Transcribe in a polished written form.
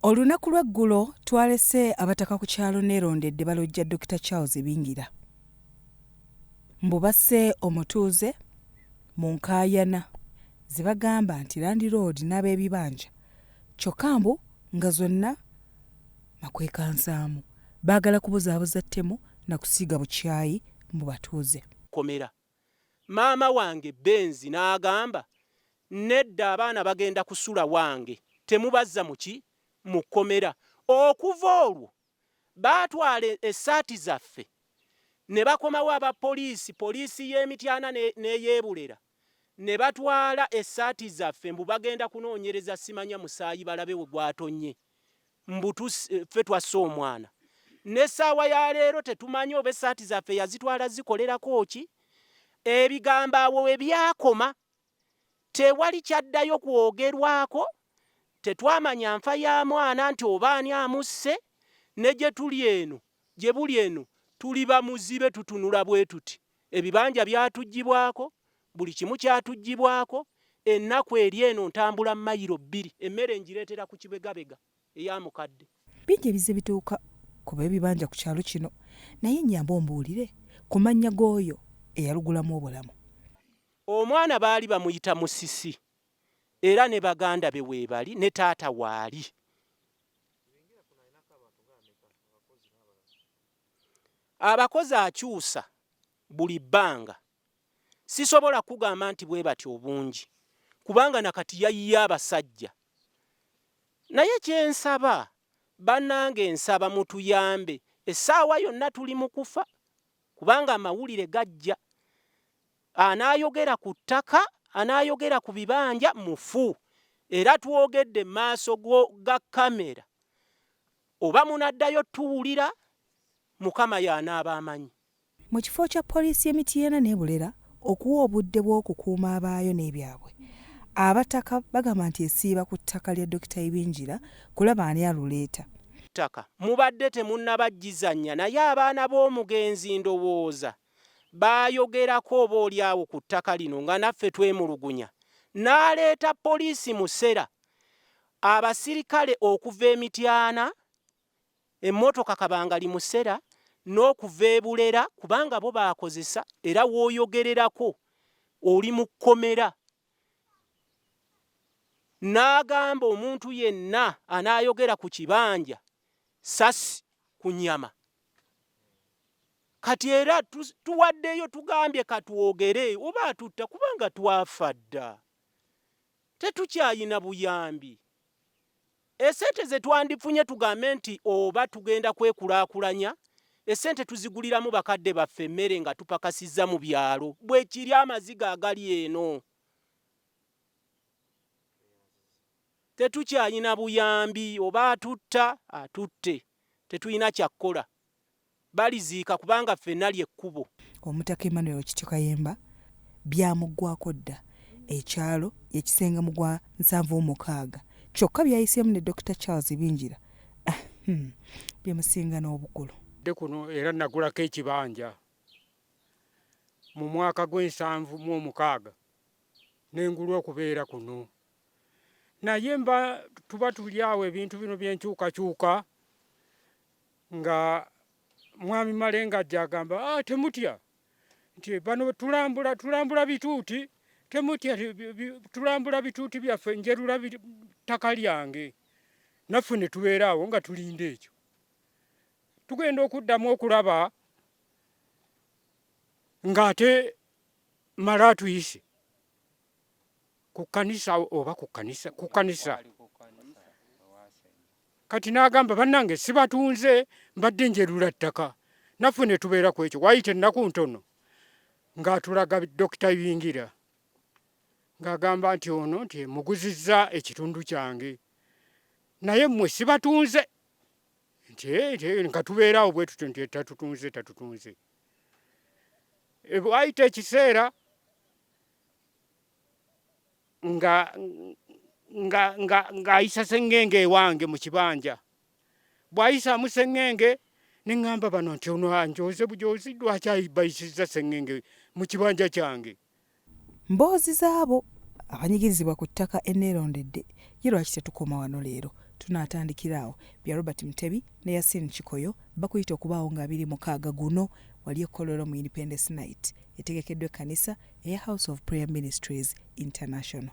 Olunaku lw'eggulo twalese abataka ku kyalo neerondedde balojja Dr. Charles Bingira. Mbu basse omutuuze mu nkaayana ze bagamba nti Land Road n'ab'ebibanja kyokka mbu nga zonna makwekansaamu baagala kubuzaabuza ttemu na kusiiga bukyayi mu batuuze. Komera maama wange Benzi n'agamba nedda abaana bagenda kusula wange temubazza muki mukomera. Okuva olwo baatwala essaati zaffe ne bakomawo poliisi y'Emityana n'ey'Ebulera ne batwala essaati zaffe mbu bagenda kunoonyereza simanya musaayi balabe we gwatonnye mbu ffe twassa omwana. N'essaawa ya leero tetumanyi oba essaati zaffe yazitwala zikolerako ki. Ebigambo awo we byakoma tewali kyaddayo kwogerwako. Tetwamanya nfa ya mwana nti oba ani amusse, ne gye tuli eno gye buli eno tuli bamuzibe tutunula bwe tuti. Ebibanja byatuggibwako, buli kimu kyatuggibwako. Ennaku eri eno ntambula mayiro 2 emmere ngireetera ku kibegabega ey'amukadde. Bingi ebize bituuka ku b'ebibanja ku kyalo kino naye nnyamba ombuulire ku mannya g'oyo eyalugulamu obulamu. Omwana baali bamuyita Musisi era ne baganda be weebali ne taata waali. Abakozi akyusa buli bbanga. Sisobola kugamba nti bwe batyo obungi kubanga nakati yayiye abasajja. Naye kyensaba bannange nsaba mutuyambe. Essaawa yonna tuli mu kufa kubanga amawulire gajja. Anaayogera ku ttaka, anaayogera ku bibanja mufu. Era twogedde maaso ga kamera. Oba munaddayo tuwulira Mukama y'anaaba amanyi. Mu kifo kya poliisi y'Emityana n'Ebulera okuwa obudde bw'okukuuma abaayo n'ebyabwe, abataka bagamba nti esiiba ku ttaka lya Dr. Bingira kulaba ani aluleeta. Ttaka mubadde temunnabajjizannya naye abaana b'omugenzi ndowooza baayogerako oba oliawo ku ttaka lino nga naffe twemulugunya. N'aleeta poliisi musera abasirikale okuva Emityana, emmotoka kabangali musera n'okuva Ebulera kubanga bo baakozesa. Era w'oyogererako oli mu kkomera. N'agamba omuntu yenna anaayogera ku kibanja sasi ku nnyama. Kati era tuwaddeyo tugambye katwogere oba atutta kubanga twafa dda. Tetukyayina buyambi. Essente ze twandifunye tugambe nti oba tugenda kwekulaakulanya, essente tuziguliramu bakadde baffe emmere nga tupakasizza mu byalo. Bwe kiri amaziga agali eno. Tetukyayina buyambi, oba atutta atutte. Tetulina kyakkola. Baliziika kubanga ffenna ly'ekkubo. Omutaka Emmanuel Kitikayemba byamuggwako dda ekyalo yekisenga mu gwa 76 kyokka byayiseemu ne Dr. Charles Bingira byemusinga n'obukulu. Kuno era nagulako ekibanja mu mwaka gw'76 n'engulwa okubeera kuno. Naye tuba tuli awo ebintu bino by'enkyukakyuka nga Mwami Malenga ajja agamba temutya nti bano tulambula bituuti, temutya tulambula bituuti byaffe, njerula ttaka lyange. Naffe ne tubeera awo nga tulinda ekyo. Tugenda okuddamu okulaba ng'ate mala atuyise ku kkanisa oba ku kkanisa. Kati n'agamba bannange sibatunze mbadde njerula ttaka. Naffe ne tubeera ku ekyo. Wayita ennaku ntono ng'atulaga Dr. Bingira ng'agamba nti ono nti muguzizza ekitundu kyange naye mmwe sibatunze. Nga tubeeraawo bwe tutyo nti tatutunze. Wayita ekiseera ng'ayisa sseŋŋenge ewange mu kibanja. Bw'ayisaamu sseŋŋenge ne ŋŋamba bano nti ono anjooze bujoozi lwaki bayisizza sseŋŋenge mu kibanja kyange. Mboozi zaabo abanyigirizibwa ku ttaka enneerondedde ye lwaki tetukoma wano leero tunaatandikiraawo. Bya Robert Mutebi ne Yasin Kikoyo bakuyita okubaawo nga 26 guno wali ekkolero mu Independence Night etegekeddwa ekkanisa eya House of Prayer Ministries International.